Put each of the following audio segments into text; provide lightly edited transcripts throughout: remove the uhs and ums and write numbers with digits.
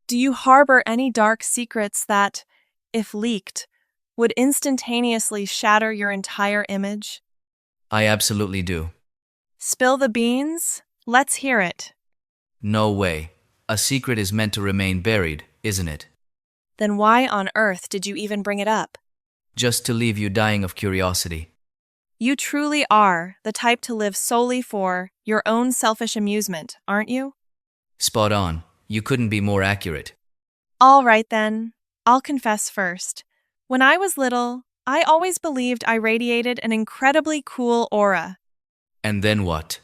Do you harbor any dark secrets that, if leaked, would instantaneously shatter your entire image? I absolutely do. Spill the beans? Let's hear it. No way. A secret is meant to remain buried, isn't it? Then why on earth did you even bring it up? Just to leave you dying of curiosity. You truly are the type to live solely for your own selfish amusement, aren't you? Spot on. You couldn't be more accurate. All right then, I'll confess first. When I was little, I always believed I radiated an incredibly cool aura. And then what?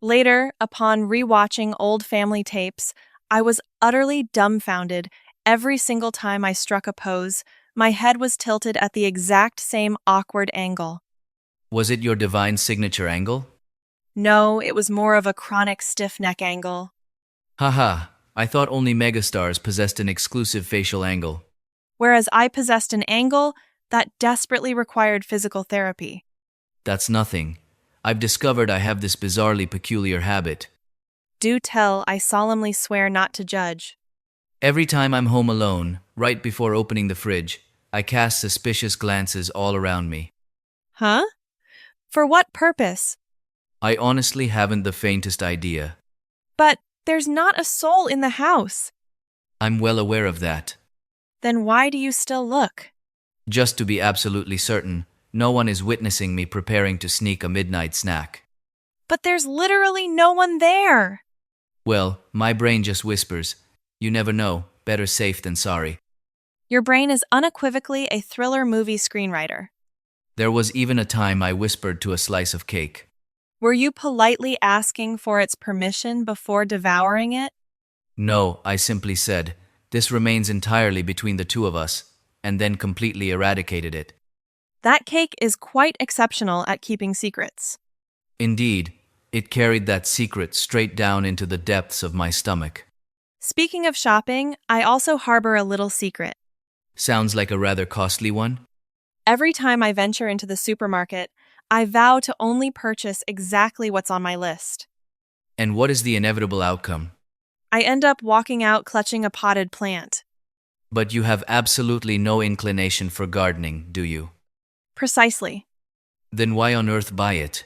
Later, upon rewatching old family tapes, I was utterly dumbfounded every single time I struck a pose. My head was tilted at the exact same awkward angle. Was it your divine signature angle? No, it was more of a chronic stiff neck angle. Haha, I thought only megastars possessed an exclusive facial angle. Whereas I possessed an angle that desperately required physical therapy. That's nothing. I've discovered I have this bizarrely peculiar habit. Do tell, I solemnly swear not to judge. Every time I'm home alone, right before opening the fridge, I cast suspicious glances all around me. Huh? For what purpose? I honestly haven't the faintest idea. But there's not a soul in the house. I'm well aware of that. Then why do you still look? Just to be absolutely certain, no one is witnessing me preparing to sneak a midnight snack. But there's literally no one there. Well, my brain just whispers. You never know, better safe than sorry. Your brain is unequivocally a thriller movie screenwriter. There was even a time I whispered to a slice of cake. Were you politely asking for its permission before devouring it? No, I simply said, this remains entirely between the two of us, and then completely eradicated it. That cake is quite exceptional at keeping secrets. Indeed, it carried that secret straight down into the depths of my stomach. Speaking of shopping, I also harbor a little secret. Sounds like a rather costly one? Every time I venture into the supermarket, I vow to only purchase exactly what's on my list. And what is the inevitable outcome? I end up walking out clutching a potted plant. But you have absolutely no inclination for gardening, do you? Precisely. Then why on earth buy it?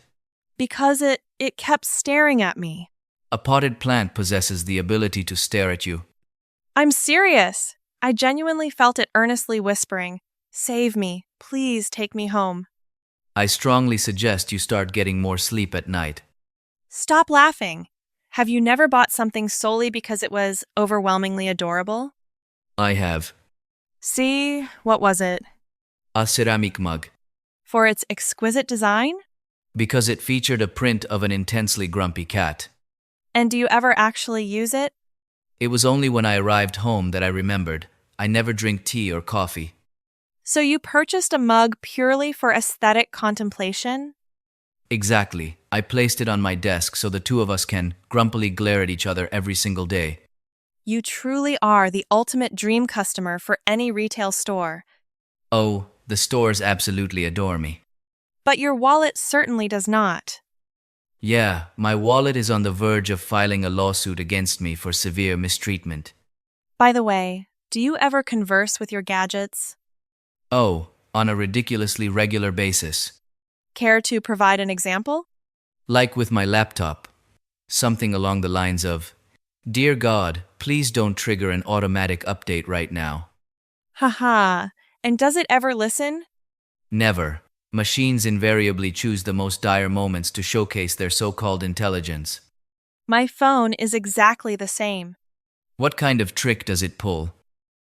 Because it kept staring at me. A potted plant possesses the ability to stare at you. I'm serious. I genuinely felt it earnestly whispering, "Save me. Please take me home." I strongly suggest you start getting more sleep at night. Stop laughing. Have you never bought something solely because it was overwhelmingly adorable? I have. See, what was it? A ceramic mug. For its exquisite design? Because it featured a print of an intensely grumpy cat. And do you ever actually use it? It was only when I arrived home that I remembered. I never drink tea or coffee. So you purchased a mug purely for aesthetic contemplation? Exactly. I placed it on my desk so the two of us can grumpily glare at each other every single day. You truly are the ultimate dream customer for any retail store. Oh, the stores absolutely adore me. But your wallet certainly does not. Yeah, my wallet is on the verge of filing a lawsuit against me for severe mistreatment. By the way, do you ever converse with your gadgets? Oh, on a ridiculously regular basis. Care to provide an example? Like with my laptop. Something along the lines of, "Dear God, please don't trigger an automatic update right now." Haha, and does it ever listen? Never. Machines invariably choose the most dire moments to showcase their so-called intelligence. My phone is exactly the same. What kind of trick does it pull?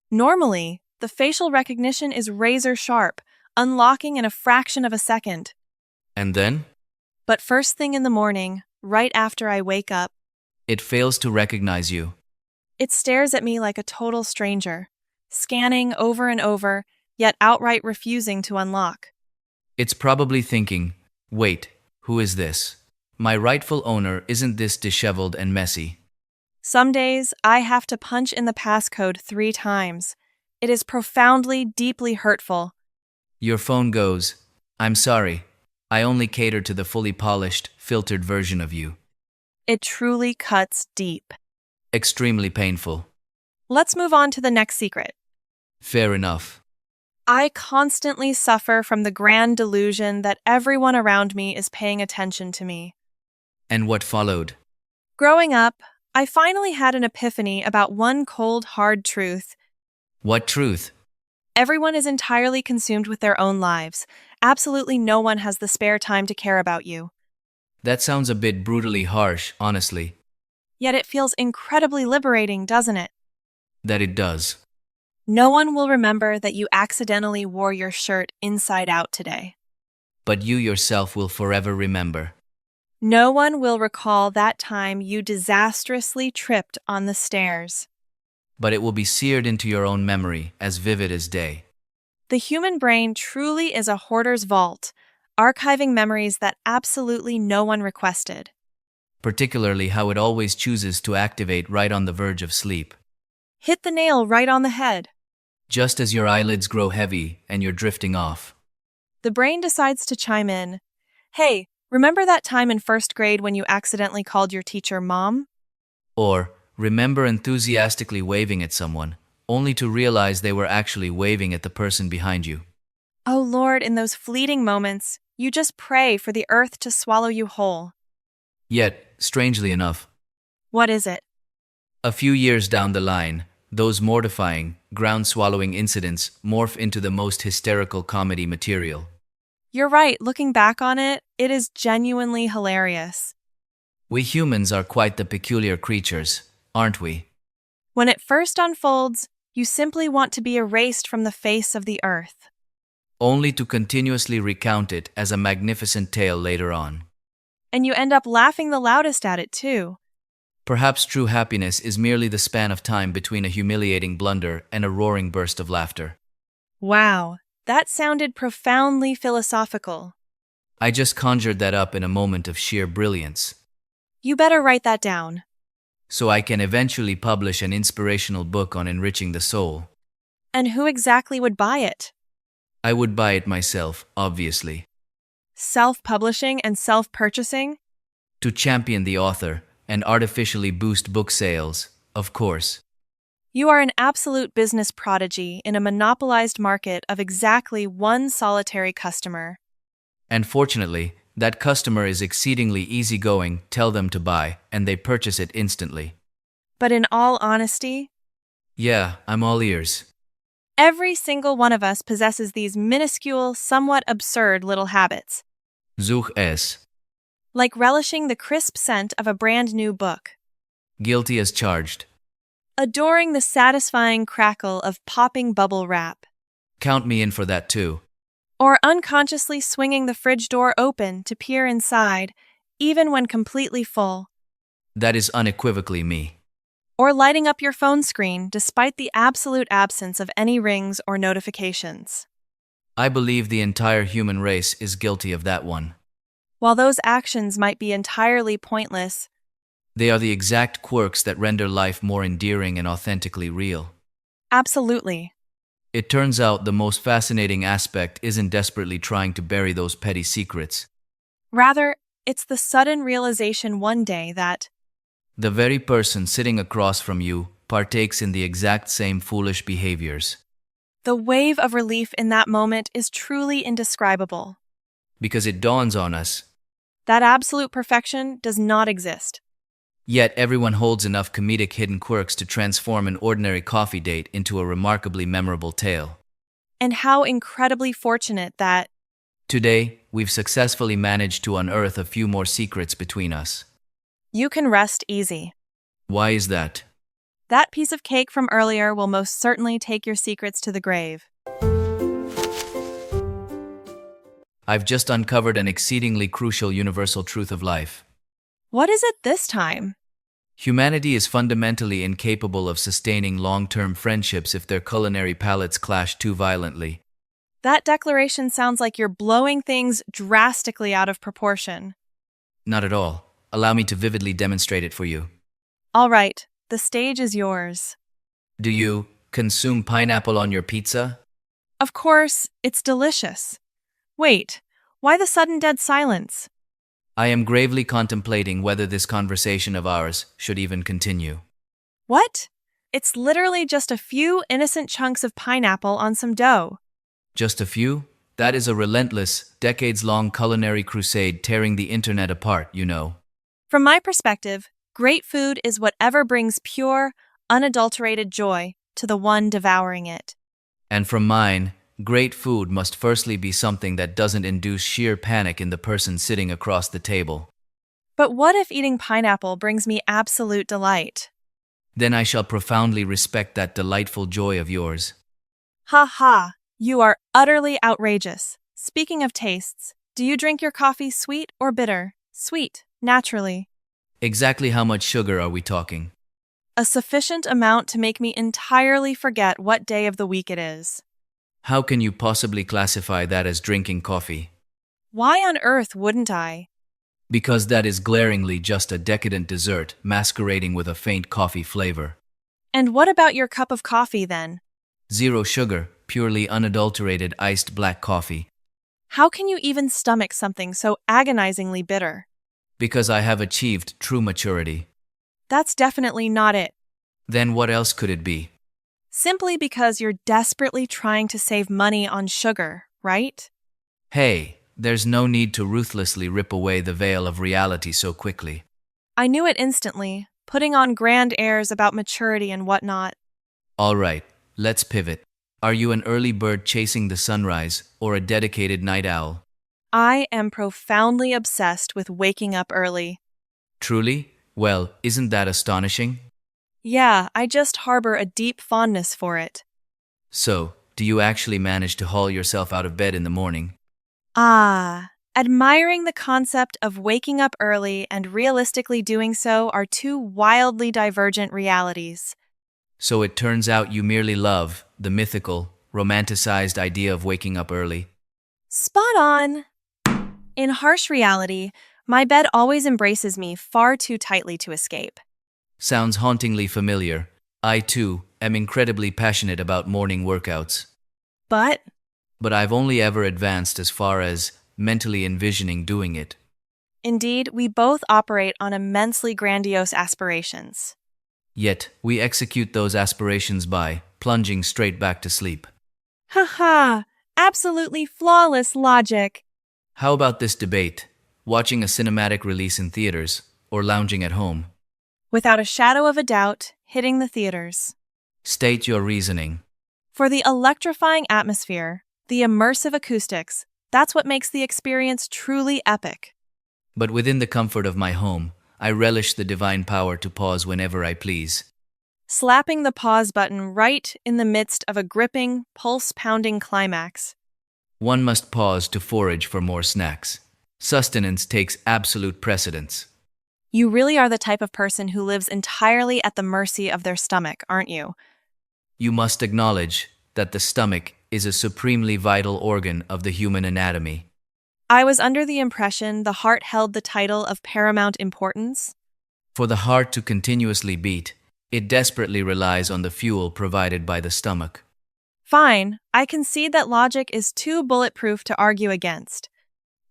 Normally, the facial recognition is razor sharp, unlocking in a fraction of a second. And then? But first thing in the morning, right after I wake up, It fails to recognize you. it stares at me like a total stranger, scanning over and over, yet outright refusing to unlock. It's probably thinking, wait, who is this? My rightful owner isn't this disheveled and messy. Some days, I have to punch in the passcode 3 times. It is profoundly, deeply hurtful. Your phone goes, "I'm sorry. I only cater to the fully polished, filtered version of you." It truly cuts deep. Extremely painful. Let's move on to the next secret. Fair enough. I constantly suffer from the grand delusion that everyone around me is paying attention to me. And what followed? Growing up, I finally had an epiphany about one cold, hard truth. What truth? Everyone is entirely consumed with their own lives. Absolutely no one has the spare time to care about you. That sounds a bit brutally harsh, honestly. Yet it feels incredibly liberating, doesn't it? That it does. No one will remember that you accidentally wore your shirt inside out today. But you yourself will forever remember. No one will recall that time you disastrously tripped on the stairs. But it will be seared into your own memory, as vivid as day. The human brain truly is a hoarder's vault, archiving memories that absolutely no one requested. Particularly how it always chooses to activate right on the verge of sleep. Hit the nail right on the head. Just as your eyelids grow heavy and you're drifting off. The brain decides to chime in. Hey, remember that time in first grade when you accidentally called your teacher Mom? Or, remember enthusiastically waving at someone, only to realize they were actually waving at the person behind you. Oh Lord, in those fleeting moments, you just pray for the earth to swallow you whole. Yet, strangely enough, What is it? a few years down the line, those mortifying, ground-swallowing incidents morph into the most hysterical comedy material. You're right, looking back on it, it is genuinely hilarious. We humans are quite the peculiar creatures, aren't we? When it first unfolds, you simply want to be erased from the face of the earth. Only to continuously recount it as a magnificent tale later on. And you end up laughing the loudest at it, too. Perhaps true happiness is merely the span of time between a humiliating blunder and a roaring burst of laughter. Wow, that sounded profoundly philosophical. I just conjured that up in a moment of sheer brilliance, You better write that down. so I can eventually publish an inspirational book on enriching the soul. And who exactly would buy it? I would buy it myself, obviously. Self-publishing and self-purchasing? To champion the author and artificially boost book sales, of course. You are an absolute business prodigy in a monopolized market of exactly one solitary customer. And fortunately, that customer is exceedingly easygoing, tell them to buy, and they purchase it instantly. But in all honesty, Yeah, I'm all ears. every single one of us possesses these minuscule, somewhat absurd little habits, Such es. like relishing the crisp scent of a brand new book, Guilty as charged. adoring the satisfying crackle of popping bubble wrap, Count me in for that too. or unconsciously swinging the fridge door open to peer inside, even when completely full, That is unequivocally me. or lighting up your phone screen despite the absolute absence of any rings or notifications. I believe the entire human race is guilty of that one. While those actions might be entirely pointless, They are the exact quirks that render life more endearing and authentically real. absolutely. It turns out the most fascinating aspect isn't desperately trying to bury those petty secrets. Rather, it's the sudden realization one day that, The very person sitting across from you partakes in the exact same foolish behaviors. the wave of relief in that moment is truly indescribable. Because it dawns on us, That absolute perfection does not exist. yet everyone holds enough comedic hidden quirks to transform an ordinary coffee date into a remarkably memorable tale. And how incredibly fortunate that, Today, we've successfully managed to unearth a few more secrets between us. you can rest easy. Why is that? That piece of cake from earlier will most certainly take your secrets to the grave. I've just uncovered an exceedingly crucial universal truth of life. What is it this time? Humanity is fundamentally incapable of sustaining long-term friendships if their culinary palates clash too violently. That declaration sounds like you're blowing things drastically out of proportion. Not at all. Allow me to vividly demonstrate it for you. All right, the stage is yours. Do you consume pineapple on your pizza? Of course, it's delicious. Wait, why the sudden dead silence? I am gravely contemplating whether this conversation of ours should even continue. What? It's literally just a few innocent chunks of pineapple on some dough. Just a few? That is a relentless, decades-long culinary crusade tearing the internet apart, you know. From my perspective, great food is whatever brings pure, unadulterated joy to the one devouring it. And from mine, great food must firstly be something that doesn't induce sheer panic in the person sitting across the table. But what if eating pineapple brings me absolute delight? Then I shall profoundly respect that delightful joy of yours. Ha ha, you are utterly outrageous. Speaking of tastes, do you drink your coffee sweet or bitter? Sweet, naturally. Exactly how much sugar are we talking? A sufficient amount to make me entirely forget what day of the week it is. How can you possibly classify that as drinking coffee? Why on earth wouldn't I? Because that is glaringly just a decadent dessert masquerading with a faint coffee flavor. And what about your cup of coffee then? Zero sugar, purely unadulterated iced black coffee. How can you even stomach something so agonizingly bitter? Because I have achieved true maturity. That's definitely not it. Then what else could it be? Simply because you're desperately trying to save money on sugar, right? Hey, there's no need to ruthlessly rip away the veil of reality so quickly. I knew it instantly, putting on grand airs about maturity and whatnot. All right, let's pivot. Are you an early bird chasing the sunrise or a dedicated night owl? I am profoundly obsessed with waking up early. Truly? Well, isn't that astonishing? Yeah, I just harbor a deep fondness for it. So, do you actually manage to haul yourself out of bed in the morning? Admiring the concept of waking up early and realistically doing so are two wildly divergent realities. So it turns out you merely love the mythical, romanticized idea of waking up early. Spot on! In harsh reality, my bed always embraces me far too tightly to escape. Sounds hauntingly familiar. I, too, am incredibly passionate about morning workouts. But But I've only ever advanced as far as mentally envisioning doing it. indeed, we both operate on immensely grandiose aspirations. Yet, we execute those aspirations by plunging straight back to sleep. Haha, absolutely flawless logic. How about this debate? Watching a cinematic release in theaters or lounging at home? Without a shadow of a doubt, hitting the theaters. State your reasoning. For the electrifying atmosphere, the immersive acoustics, that's what makes the experience truly epic. But within the comfort of my home, I relish the divine power to pause whenever I please. Slapping the pause button right in the midst of a gripping, pulse-pounding climax. One must pause to forage for more snacks. Sustenance takes absolute precedence. You really are the type of person who lives entirely at the mercy of their stomach, aren't you? You must acknowledge that the stomach is a supremely vital organ of the human anatomy. I was under the impression the heart held the title of paramount importance. For the heart to continuously beat, it desperately relies on the fuel provided by the stomach. Fine, I concede that logic is too bulletproof to argue against.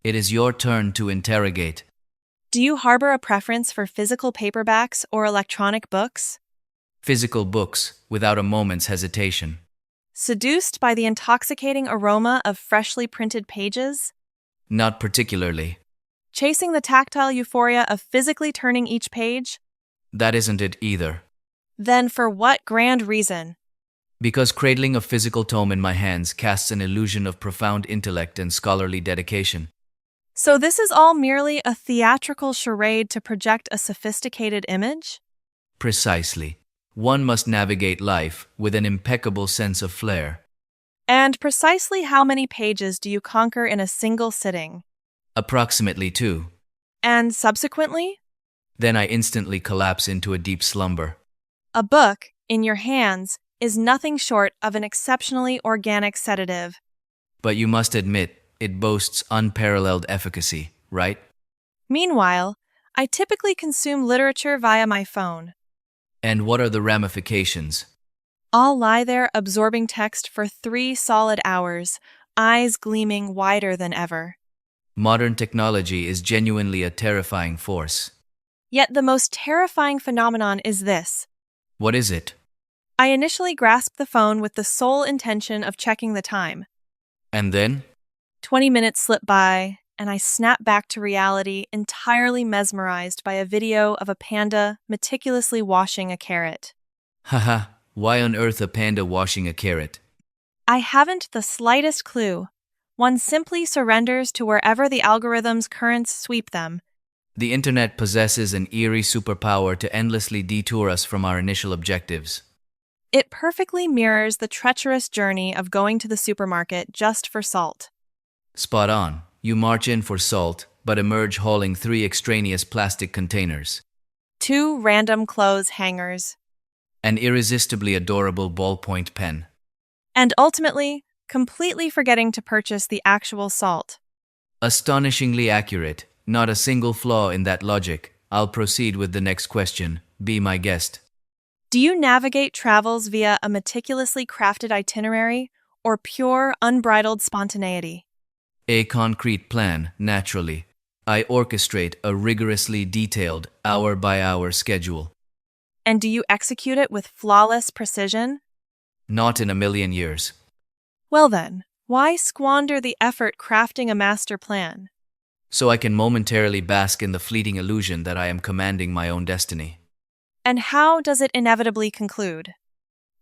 It is your turn to interrogate. Do you harbor a preference for physical paperbacks or electronic books? Physical books, without a moment's hesitation. Seduced by the intoxicating aroma of freshly printed pages? Not particularly. Chasing the tactile euphoria of physically turning each page? That isn't it either. Then for what grand reason? Because cradling a physical tome in my hands casts an illusion of profound intellect and scholarly dedication. So this is all merely a theatrical charade to project a sophisticated image? Precisely. One must navigate life with an impeccable sense of flair. And precisely how many pages do you conquer in a single sitting? Approximately 2. And subsequently? Then I instantly collapse into a deep slumber. A book, in your hands, is nothing short of an exceptionally organic sedative. But you must admit, it boasts unparalleled efficacy, right? Meanwhile, I typically consume literature via my phone. And what are the ramifications? I'll lie there absorbing text for 3 solid hours, eyes gleaming wider than ever. Modern technology is genuinely a terrifying force. Yet the most terrifying phenomenon is this. What is it? I initially grasped the phone with the sole intention of checking the time. And then? 20 minutes slipped by, and I snapped back to reality, entirely mesmerized by a video of a panda meticulously washing a carrot. Haha, why on earth a panda washing a carrot? I haven't the slightest clue. One simply surrenders to wherever the algorithm's currents sweep them. The internet possesses an eerie superpower to endlessly detour us from our initial objectives. It perfectly mirrors the treacherous journey of going to the supermarket just for salt. Spot on. You march in for salt, but emerge hauling 3 extraneous plastic containers. 2 random clothes hangers. An irresistibly adorable ballpoint pen. And ultimately, completely forgetting to purchase the actual salt. Astonishingly accurate. Not a single flaw in that logic. I'll proceed with the next question. Be my guest. Do you navigate travels via a meticulously crafted itinerary or pure, unbridled spontaneity? A concrete plan, naturally. I orchestrate a rigorously detailed, hour-by-hour schedule. And do you execute it with flawless precision? Not in a million years. Well then, why squander the effort crafting a master plan? So I can momentarily bask in the fleeting illusion that I am commanding my own destiny. And how does it inevitably conclude?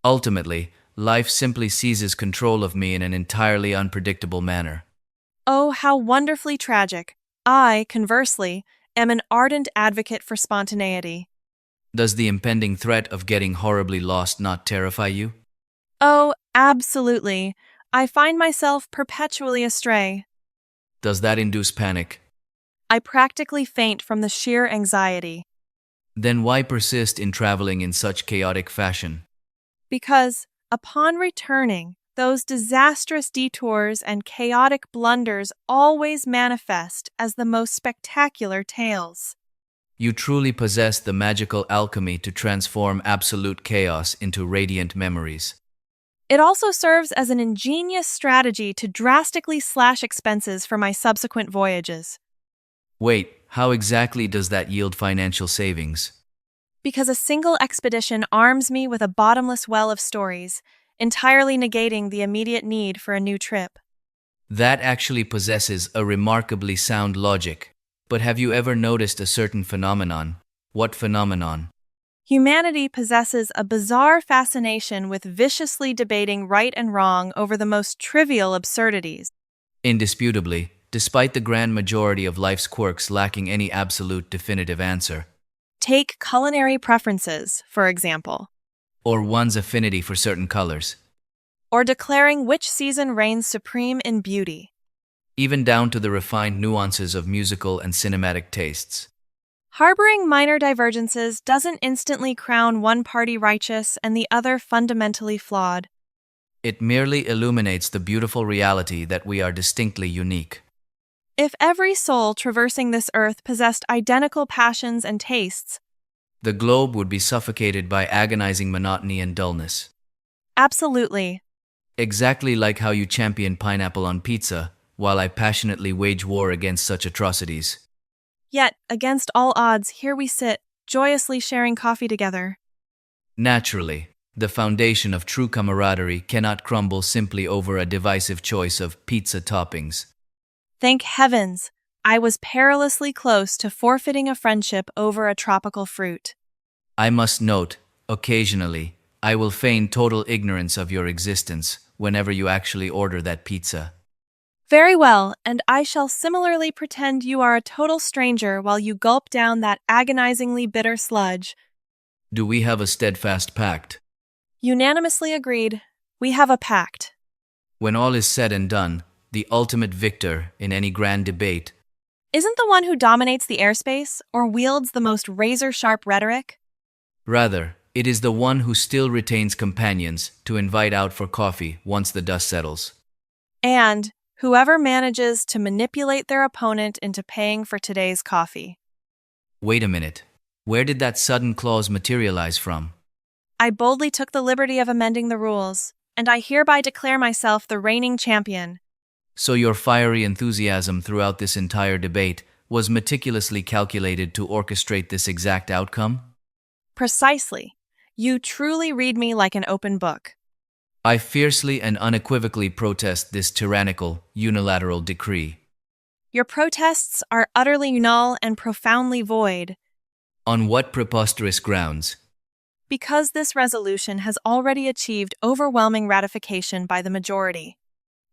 Ultimately, life simply seizes control of me in an entirely unpredictable manner. Oh, how wonderfully tragic. I, conversely, am an ardent advocate for spontaneity. Does the impending threat of getting horribly lost not terrify you? Oh, absolutely. I find myself perpetually astray. Does that induce panic? I practically faint from the sheer anxiety. Then why persist in traveling in such chaotic fashion? Because, upon returning, those disastrous detours and chaotic blunders always manifest as the most spectacular tales. You truly possess the magical alchemy to transform absolute chaos into radiant memories. It also serves as an ingenious strategy to drastically slash expenses for my subsequent voyages. Wait, how exactly does that yield financial savings? Because a single expedition arms me with a bottomless well of stories, entirely negating the immediate need for a new trip. That actually possesses a remarkably sound logic. But have you ever noticed a certain phenomenon? What phenomenon? Humanity possesses a bizarre fascination with viciously debating right and wrong over the most trivial absurdities. Indisputably, despite the grand majority of life's quirks lacking any absolute definitive answer. Take culinary preferences, for example, Or one's affinity for certain colors. or declaring which season reigns supreme in beauty. Even down to the refined nuances of musical and cinematic tastes. Harboring minor divergences doesn't instantly crown one party righteous and the other fundamentally flawed. It merely illuminates the beautiful reality that we are distinctly unique. If every soul traversing this earth possessed identical passions and tastes, The globe would be suffocated by agonizing monotony and dullness. absolutely. Exactly like how you champion pineapple on pizza, while I passionately wage war against such atrocities. Yet, against all odds, here we sit, joyously sharing coffee together. Naturally, the foundation of true camaraderie cannot crumble simply over a divisive choice of pizza toppings. Thank heavens, I was perilously close to forfeiting a friendship over a tropical fruit. I must note, occasionally, I will feign total ignorance of your existence whenever you actually order that pizza. Very well, and I shall similarly pretend you are a total stranger while you gulp down that agonizingly bitter sludge. Do we have a steadfast pact? Unanimously agreed. We have a pact. When all is said and done, the ultimate victor in any grand debate. Isn't the one who dominates the airspace or wields the most razor-sharp rhetoric? Rather, it is the one who still retains companions to invite out for coffee once the dust settles. And whoever manages to manipulate their opponent into paying for today's coffee. Wait a minute. Where did that sudden clause materialize from? I boldly took the liberty of amending the rules, and I hereby declare myself the reigning champion. So your fiery enthusiasm throughout this entire debate was meticulously calculated to orchestrate this exact outcome? Precisely. You truly read me like an open book. I fiercely and unequivocally protest this tyrannical, unilateral decree. Your protests are utterly null and profoundly void, On what preposterous grounds? because this resolution has already achieved overwhelming ratification by the majority.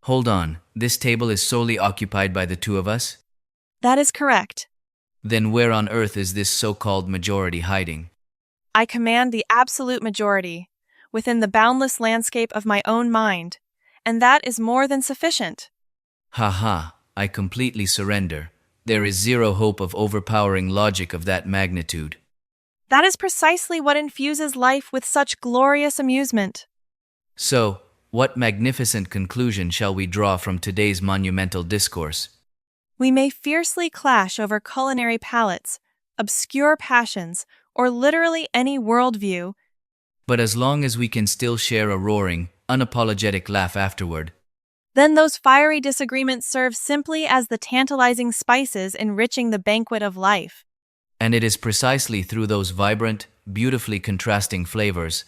Hold on, this table is solely occupied by the two of us? That is correct. Then where on earth is this so-called majority hiding? I command the absolute majority, within the boundless landscape of my own mind, and that is more than sufficient. Ha ha, I completely surrender. There is zero hope of overpowering logic of that magnitude. That is precisely what infuses life with such glorious amusement. So, what magnificent conclusion shall we draw from today's monumental discourse? We may fiercely clash over culinary palates, obscure passions, or literally any worldview, But as long as we can still share a roaring, unapologetic laugh afterward, then those fiery disagreements serve simply as the tantalizing spices enriching the banquet of life. and it is precisely through those vibrant, beautifully contrasting flavors